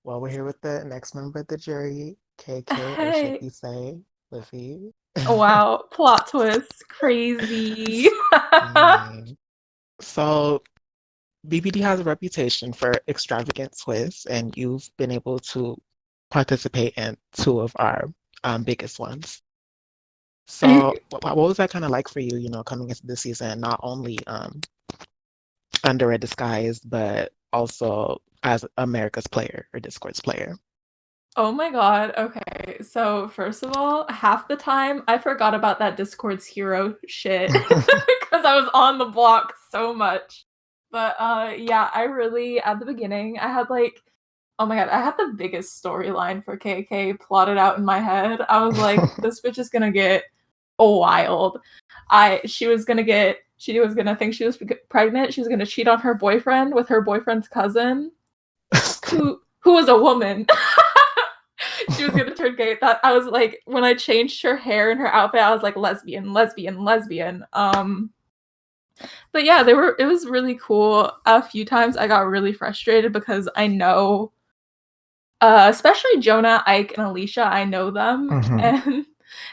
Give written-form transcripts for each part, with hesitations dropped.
Well, we're here with the next member of the jury, KK, or should Hey. we say Livi? Wow. Plot twist. Crazy. Mm. So, BBD has a reputation for extravagant twists, and you've been able to participate in two of our biggest ones. So, what was that kind of like for you, coming into the season, not only under a disguise, but also as America's player or Discord's player? Oh my god. Okay. So, first of all, half the time I forgot about that Discord's hero shit because I was on the block so much. But yeah, I really at the beginning I had like oh my god, I had the biggest storyline for KK plotted out in my head. I was like, this bitch is gonna get wild. She was gonna think she was pregnant. She was gonna cheat on her boyfriend with her boyfriend's cousin, who was a woman. She was gonna turn gay. That I was like, when I changed her hair and her outfit, I was like lesbian, lesbian, lesbian. But yeah, they were. It was really cool. A few times I got really frustrated because I know especially Jonah, Ike, and Alicia, I know them, hmm and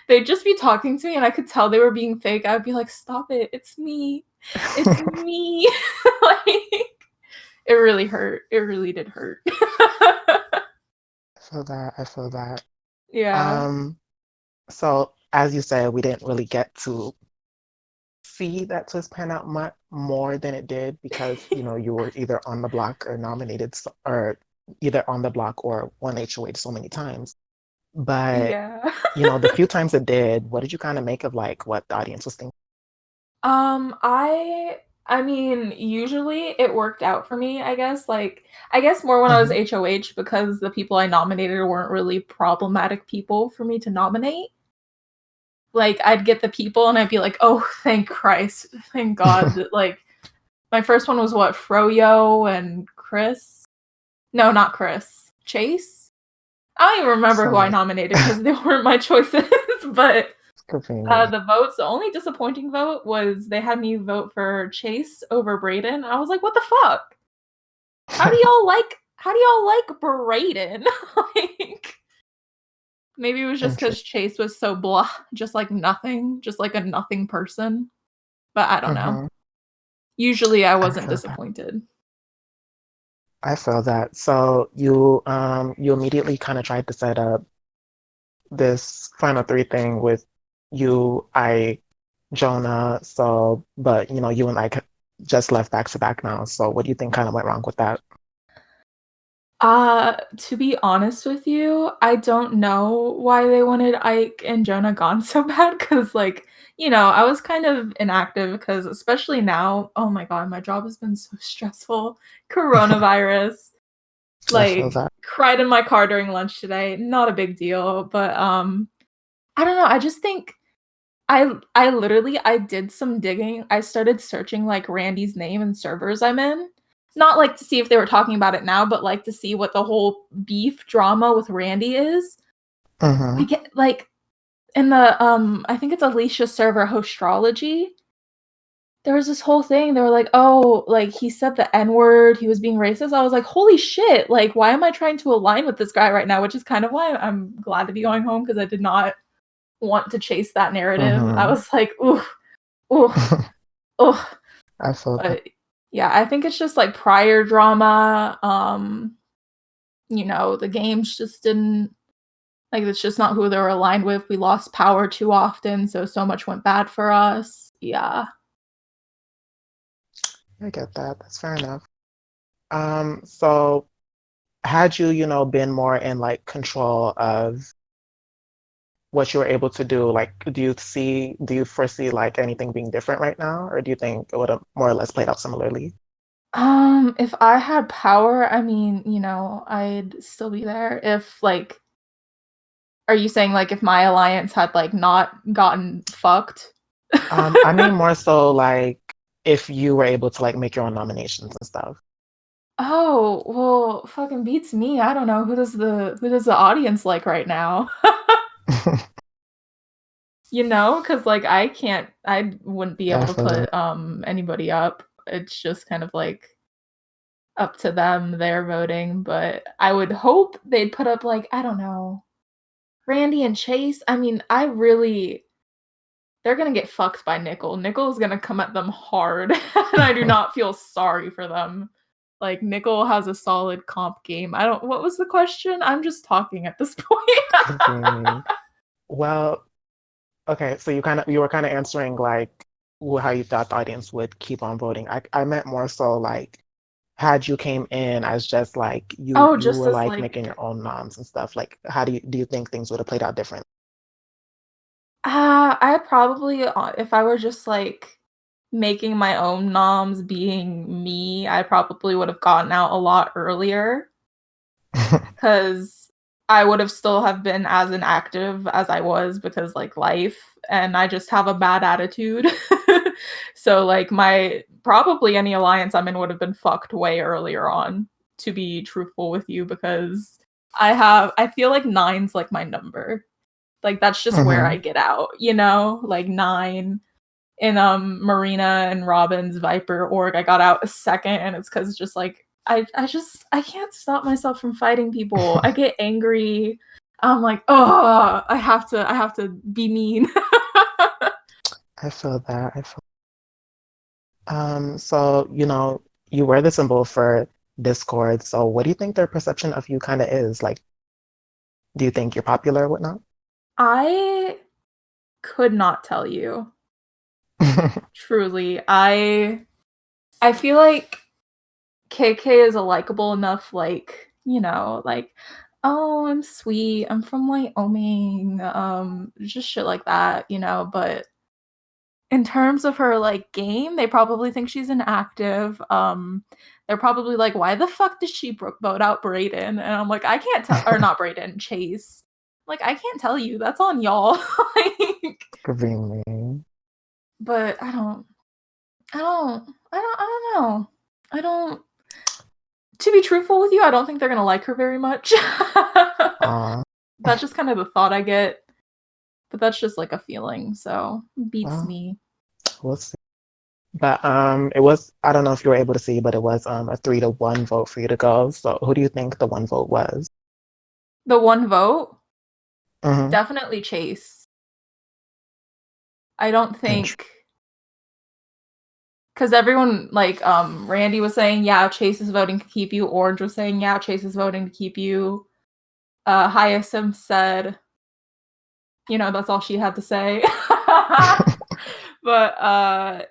they'd just be talking to me, and I could tell they were being fake. I would be like, "Stop it! It's me, it's me!" Like it really hurt. It really did hurt. I feel that. I feel that. Yeah. Um, so as you said, we didn't really get to see that twist pan out much more than it did because, you were either on the block or nominated or either on the block or won HOH so many times. But, Yeah. the few times it did, what did you kind of make of like what the audience was thinking? I mean, usually it worked out for me, I guess. Like, I guess more when I was hmm HOH because the people I nominated weren't really problematic people for me to nominate. Like, I'd get the people and I'd be like, "Oh, thank Christ. Thank God." That, like, my first one was what? Froyo and Chris? No, not Chris. Chase? I don't even remember who I Somebody nominated because they weren't my choices, but convenient. the votes, the only disappointing vote was they had me vote for Chase over Brayden. I was like, what the fuck? How do y'all like Brayden? Like maybe it was just Interesting. because Chase was so blah, just like nothing, just like a nothing person. But I don't know. hmm Usually I I wasn't feel that. disappointed. I feel that. So you immediately kind of tried to set up this final three thing with you, I, Jonah. So, but you and I just left back to back now. So, what do you think kind of went wrong with that? To be honest with you, I don't know why they wanted Ike and Jonah gone so bad because, like, I was kind of inactive because, especially now, oh my God, my job has been so stressful. Coronavirus, I feel like, that. cried in my car during lunch today. Not a big deal, but I don't know. I just think I literally I did some digging. I started searching like Randy's name and servers I'm in. Not like to see if they were talking about it now, but like to see what the whole beef drama with Randy is. I hmm get like in the I think it's Alicia's server Hostrology. There was this whole thing. They were like, "Oh, like he said the N-word, he was being racist." I was like, "Holy shit. Like why am I trying to align with this guy right now?" Which is kind of why I'm glad to be going home because I did not want to chase that narrative. I hmm was like, "Ooh, ooh, ooh." I feel that. But yeah, I think it's just like prior drama. The games just didn't like it's just not who they were aligned with. We lost power too often, so much went bad for us. Yeah. I get that. That's fair enough. So had you, been more in like control of what you were able to do, like, do you foresee like anything being different right now, or do you think it would have more or less played out similarly? If I had power, I mean, I'd still be there. If like are you saying like if my alliance had like not gotten fucked? I mean more so like if you were able to like make your own nominations and stuff. Oh, well, fucking beats me. I don't know. Who does the audience like right now? Because like I wouldn't be I able to feel that. put anybody up. It's just kind of like up to them, their voting, but I would hope they'd put up, like, I don't know, Randy and Chase. I mean, they're gonna get fucked by Nickel. Nickel is gonna come at them hard, and I do not feel sorry for them. Like, Nickel has a solid comp game. I don't what was the question? I'm just talking at this point. Agree. Well, okay, so you were kind of answering like how you thought the audience would keep on voting. I meant more so like had you came in as just like Oh, you just were as, like like making your own noms and stuff. Like how do you think things would have played out different? I probably, if I were just, like, making my own noms being me, I probably would have gotten out a lot earlier. 'Cause I would have still have been as inactive as I was because, like, life, and I just have a bad attitude. So, like, my probably any alliance I'm in would have been fucked way earlier on, to be truthful with you, because I feel like 9's, like, my number. Like, that's just where I Hmm. get out, you know? Like, 9 in, Marina and Robin's Viper org, I got out a second, and it's because just, like, I can't stop myself from fighting people. I get angry. I'm like, "Oh, I have to be mean." I feel that. I feel. So you were the symbol for Discord. So what do you think their perception of you kind of is? Like, do you think you're popular or whatnot? I could not tell you, truly. I feel like KK is a likable enough, like, like, "Oh, I'm sweet. I'm from Wyoming," just shit like that, but in terms of her, like, game, they probably think she's inactive. They're probably like, "Why the fuck did she vote out Brayden?" And I'm like, "I can't tell," or not Brayden, Chase. Like, "I can't tell you. That's on y'all." Like, Really? but I don't know. I don't To be truthful with you, I don't think they're gonna like her very much. Aw, That's just kind of the thought I get, but that's just like a feeling, so beats well, me. we'll see. But it was, I don't know if you were able to see, but it was a 3-1 vote for you to go. So who do you think the one vote was? The one vote, Hmm. definitely Chase. I don't Interesting. think, because everyone, like, Randy was saying, yeah, Chase is voting to keep you. Orange was saying, yeah, Chase is voting to keep you. Hyacinth said, that's all she had to say. But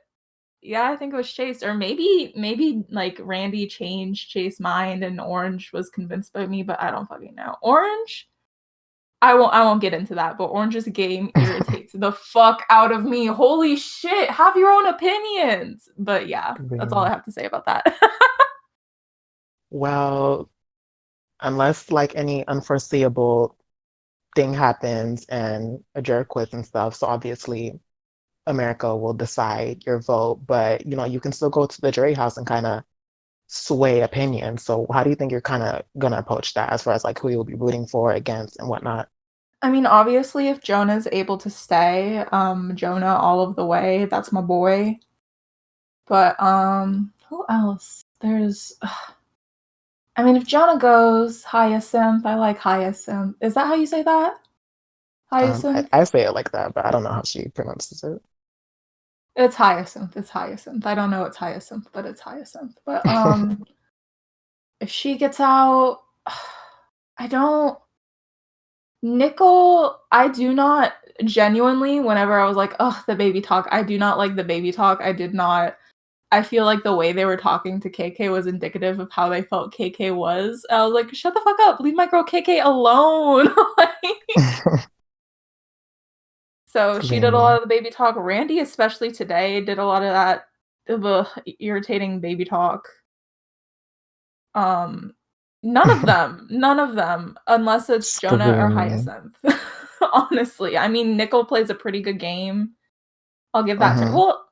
yeah, I think it was Chase, or maybe like Randy changed Chase's mind and Orange was convinced by me, but I don't fucking know. Orange, I won't get into that, but Orange's game irritates the fuck out of me. Holy shit, have your own opinions. But yeah, that's all I Really? have to say about that. Well, unless like any unforeseeable thing happens and a jerk quits and stuff, so obviously America will decide your vote, but you can still go to the jury house and kind of sway opinion. So how do you think you're kind of gonna approach that as far as like who you'll be rooting for, against, and whatnot? I mean, obviously, if Jonah's able to stay, Jonah all of the way. That's my boy. But who else? I mean, if Jonah goes, Hyacinth. I like Hyacinth. Is that how you say that? I, Hyacinth? I say it like that, but I don't know how she pronounces it. It's Hyacinth. It's Hyacinth. I don't know it's Hyacinth, but it's Hyacinth. But if she gets out, I don't Nickel, I do not genuinely, whenever I was like, "Ugh, the baby talk," I do not like the baby talk. I did not I feel like the way they were talking to KK was indicative of how they felt KK was. I was like, "Shut the fuck up. Leave my girl KK alone." Like, so she did a lot Really? of the baby talk. Randy, especially today, did a lot of that irritating baby talk. Um, none of them, unless it's Jonah or Screaming. Hyacinth. Honestly, I mean, Nickel plays a pretty good game. I'll give that to her. Hmm. Well,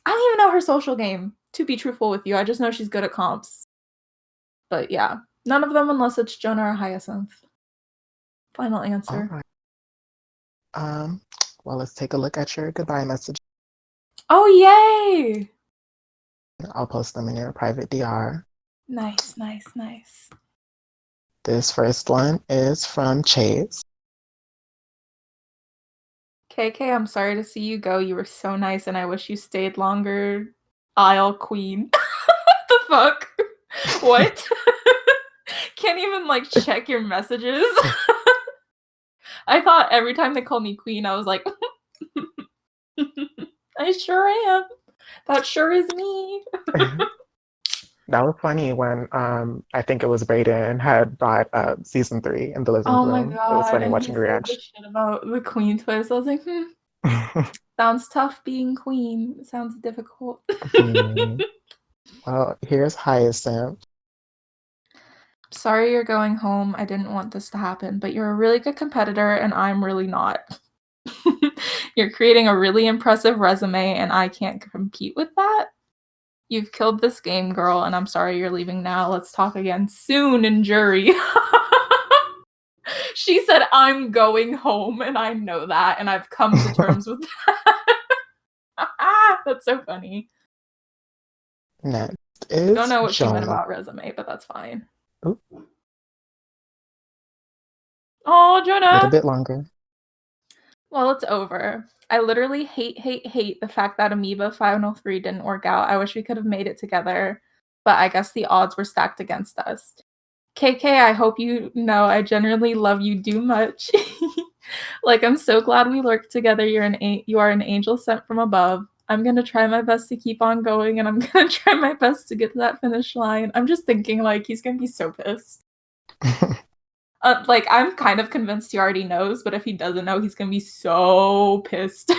I don't even know her social game, to be truthful with you. I just know she's good at comps. But yeah, none of them unless it's Jonah or Hyacinth. Final All answer. right. Um, well, let's take a look at your goodbye message. Oh, yay! I'll post them in your private DR. Nice, nice, nice. This first one is from Chase. KK, I'm sorry to see you go. You were so nice and I wish you stayed longer. Aisle queen. What the fuck? What? Can't even like check your messages. I thought every time they called me queen, I was like, I sure am. That sure is me. That was funny when I think it was Brayden had bought season 3 in the living Oh my room. It was god, funny and he watching your said the reaction. shit about the queen twist. I was like, sounds tough being queen. Sounds difficult. Hmm. Well, here's Hyacinth. Sorry you're going home. I didn't want this to happen, but you're a really good competitor and I'm really not. You're creating a really impressive resume and I can't compete with that. You've killed this game, girl, and I'm sorry you're leaving now. Let's talk again soon in jury. She said, I'm going home, and I know that, and I've come to terms with that. That's so funny. Next Don't is know what she meant Jonah. about resume, but that's fine. Oop, Oh, a little Jonah. bit longer. Well, it's over. I literally hate the fact that Amoeba 503 didn't work out. I wish we could have made it together, but I guess the odds were stacked against us. KK, I hope you know I genuinely love you too much. Like, I'm so glad we worked together. You are an angel sent from above. I'm gonna try my best to keep on going, and I'm gonna try my best to get to that finish line. I'm just thinking, like, he's gonna be so pissed. Like, I'm kind of convinced he already knows, but if he doesn't know, he's gonna be so pissed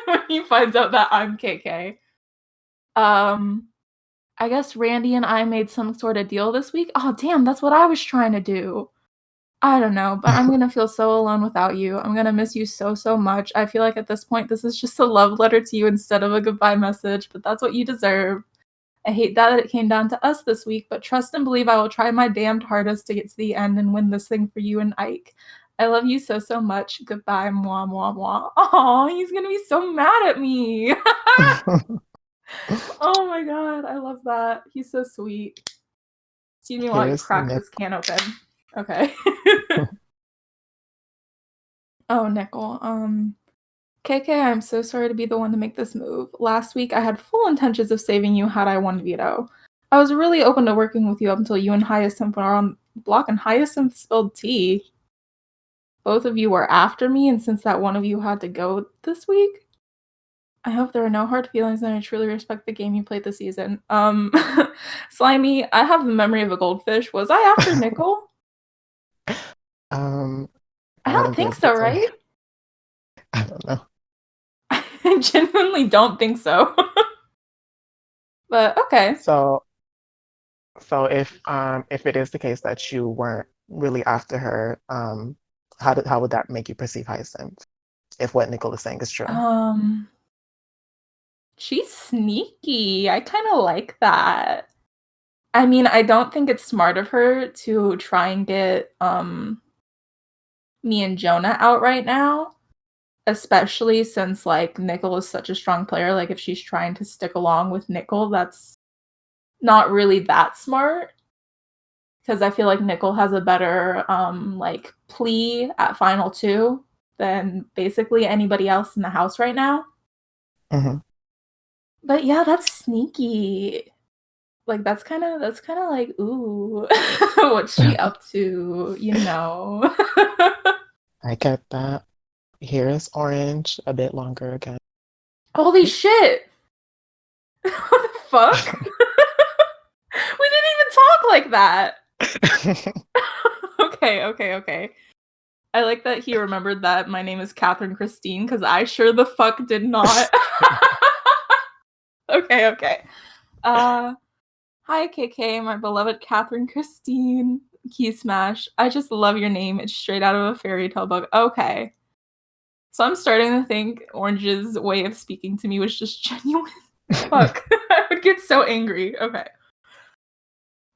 when he finds out that I'm KK. Um, I guess Randy and I made some sort of deal this week. Oh, damn, that's what I was trying to do. I don't know, but I'm gonna feel so alone without you. I'm gonna miss you so, so much. I feel like at this point, this is just a love letter to you instead of a goodbye message, but that's what you deserve. I hate that it came down to us this week, but trust and believe I will try my damned hardest to get to the end and win this thing for you and Ike. I love you so, so much. Goodbye, mwah, mwah, mwah. Oh, he's gonna be so mad at me. Oh my god, I love that. He's so sweet. Excuse me while I Here's crack Nick. this can open. Okay. Oh, Nickel. KK, I'm so sorry to be the one to make this move. Last week, I had full intentions of saving you had I won veto. I was really open to working with you up until you and Hyacinth were on the block, and Hyacinth spilled tea. Both of you were after me, and since that one of you had to go this week, I hope there are no hard feelings, and I truly respect the game you played this season. Slimy, I have the memory of a goldfish. Was I after Nickel? Um, I I don't wouldn't be think able to so, tell you. right? I don't know. I genuinely don't think so. But okay. So, so if it is the case that you weren't really after her, how would that make you perceive Hyacinth if what Nicole is saying is true? Um, she's sneaky. I kind of like that. I mean, I don't think it's smart of her to try and get me and Jonah out right now, especially since like Nickel is such a strong player. Like if she's trying to stick along with Nickel, that's not really that smart because I feel like Nickel has a better like plea at final 2 than basically anybody else in the house right now. Hmm. But yeah, that's sneaky. Like, that's kinda like, "Ooh, what's she up to?" You know? I get that. Here is Orange, a bit longer again. Holy shit! What the fuck? We didn't even talk like that! Okay, okay, okay. I like that he remembered that my name is Catherine Christine, because I sure the fuck did not. Okay, okay. Uh Hi, KK, my beloved Catherine Christine. Key Smash. I just love your name. It's straight out of a fairy tale book. Okay. So I'm starting to think Orange's way of speaking to me was just genuine. Fuck. I would get so angry. Okay.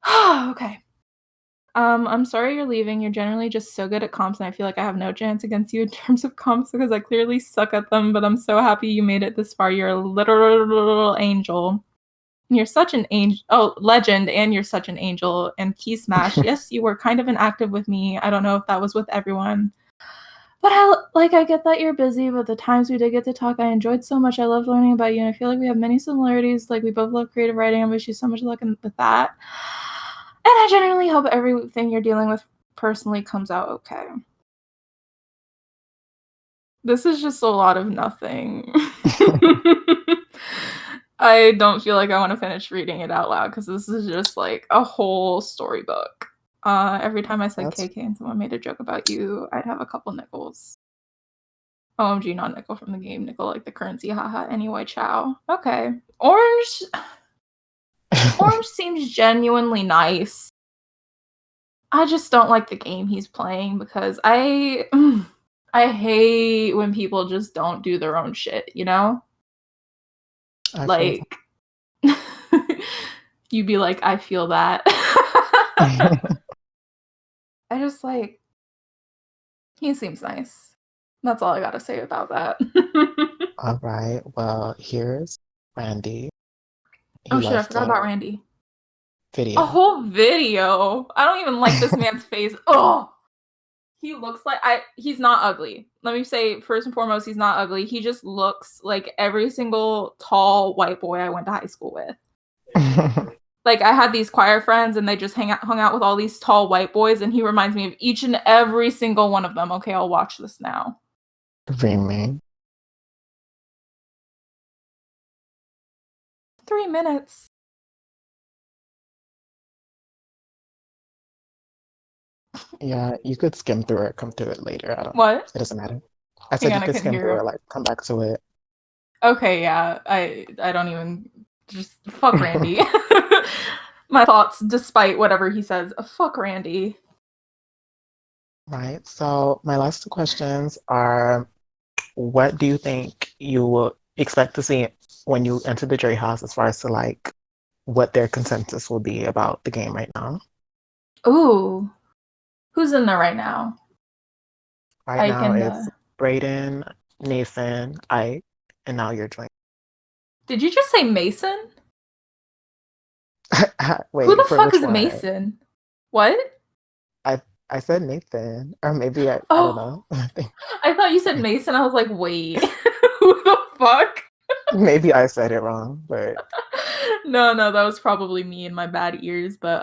Okay. I'm sorry you're leaving. You're generally just so good at comps, and I feel like I have no chance against you in terms of comps because I clearly suck at them, but I'm so happy you made it this far. You're a literal angel. You're such an angel. Oh, legend, and you're such an angel. And Key Smash. Yes, you were kind of inactive with me. I don't know if that was with everyone. But I get that you're busy, but the times we did get to talk, I enjoyed so much. I love learning about you, and I feel like we have many similarities. Like, we both love creative writing. I wish you so much luck with that. And I genuinely hope everything you're dealing with personally comes out okay. This is just a lot of nothing. I don't feel like I want to finish reading it out loud because this is just like a whole storybook. Every time I said That's KK and someone made a joke about you, I'd have a couple nickels. OMG, not nickel from the game. Nickel like the currency. Haha. Anyway, ciao. Okay. Orange seems genuinely nice. I just don't like the game he's playing because I hate when people just don't do their own shit, you know? I feel Like you'd be like, I feel that. that. I just like he seems nice. That's all I gotta say about that. All right. Well, here's Randy. He Oh shit, I left forgot a about Randy. A video. whole video. I don't even like this man's face. Oh, he looks like he's not ugly. Let me say first and foremost, he's not ugly. He just looks like every single tall white boy I went to high school with. Like I had these choir friends and they just hung out with all these tall white boys, and he reminds me of each and every single one of them. Okay, I'll watch this now. Remy. 3 minutes. Yeah, you could skim through it, come to it later. I don't know. What? It doesn't matter. I Hang said you on, I could couldn't skim hear through you. it, like come back to it. Okay, yeah. I don't even just fuck Randy. My thoughts, despite whatever he says. Fuck Randy. Right. So my last two questions are, what do you think you will expect to see when you enter the Dre house as far as to like what their consensus will be about the game right now? Ooh, who's in there right now? Right Ike now and it's Brayden, Nathan, Ike, and now you're joining. did you just say Mason? Who Wait, the for fuck which is one? Mason? What? I I said Nathan, or maybe I don't Oh, know. I thought you said Mason. I was like, wait, who the fuck? Maybe I said it wrong, but No, that was probably me and my bad ears. But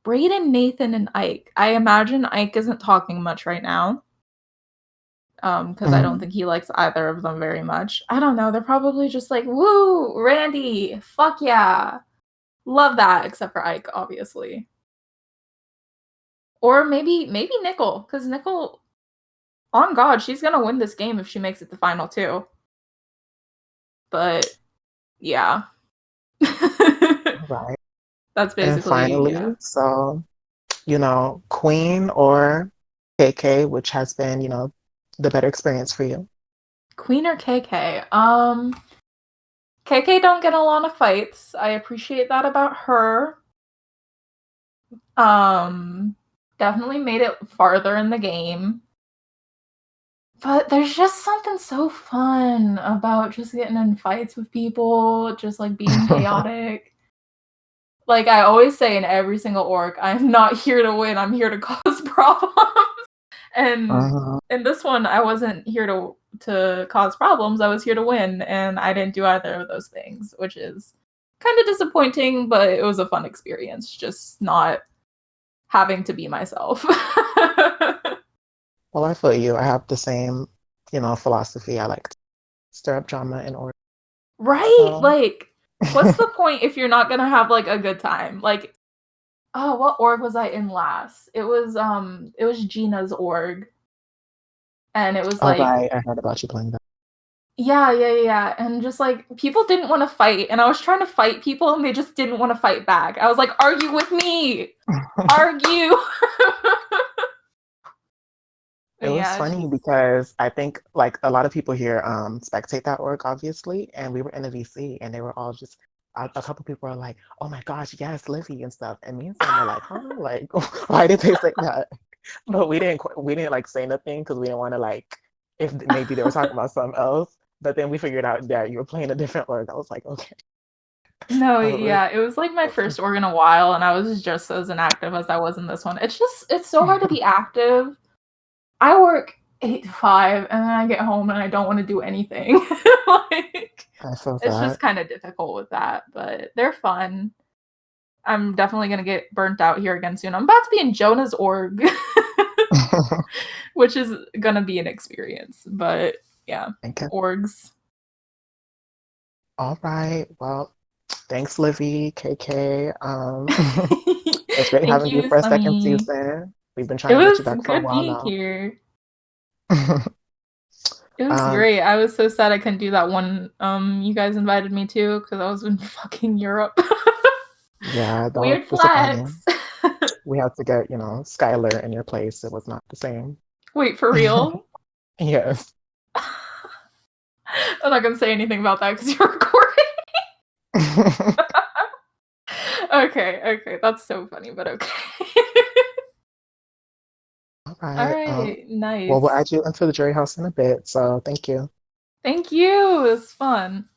Brayden, Nathan, and Ike. I imagine Ike isn't talking much right now. Because I don't mhm. think he likes either of them very much. I don't know. They're probably just like, woo, Randy, fuck yeah. Love that, except for Ike, obviously. Or maybe Nickel, because Nickel, on God, she's gonna win this game if she makes it to final two. But yeah. Right. That's And basically, yeah. finally, so Queen or KK, which has been, the better experience for you. Queen or KK? KK don't get a lot of fights. I appreciate that about her. Um, Definitely made it farther in the game. But there's just something so fun about just getting in fights with people, just like being chaotic. Like I always say in every single orc, I'm not here to win, I'm here to cause problems. And Uh, in this one, I wasn't here to cause problems, I was here to win, and I didn't do either of those things, which is kind of disappointing, but it was a fun experience, just not having to be myself. well, I feel you. I have the same, philosophy. I like to stir up drama in order. Right? So, Like, what's the point if you're not gonna have like a good time? Like, oh, what org was I in last? It was Gina's org. And it was all like, right, I heard about you playing that. yeah. And just like people didn't want to fight, and I was trying to fight people and they just didn't want to fight back. I was like, argue with me. Argue. It was Yeah, it's funny just because I think like a lot of people here spectate that org, obviously, and we were in the VC and they were all just a couple people are like, "Oh my gosh, yes, Livy and stuff," and me and Sam were like, "Huh? Like, why did they say that?" But we didn't like say nothing because we didn't want to like if maybe they were talking about something else. But then we figured out that you were playing a different org. I was like, okay. No, Oh, it yeah, it was like my was, first org in a while, and I was just as inactive as I was in this one. It's so hard to be active. I work 8 to 5, and then I get home and I don't want to do anything. Like, I feel it's just that. kind of difficult with that, but they're fun. I'm definitely gonna get burnt out here again soon. I'm about to be in Jonah's org, which is gonna be an experience. But yeah, Okay. orgs. All right. Well, thanks, Livy, KK. It was great Thank having you you, for a second Sunny. season. We've been It trying to get you was back for a good while being now. here. It was Um, great. I was so sad I couldn't do that one you guys invited me to because I was in fucking Europe. yeah, that was Weird disappointing. flex. We had to get, Skylar in your place. It was not the same. Wait, for real? Yes. I'm not gonna say anything about that because you're recording. Okay, okay, that's so funny, but okay. All All right. right, Well, we'll nice. add you into the jury house in a bit. So thank you. Thank you. It was fun.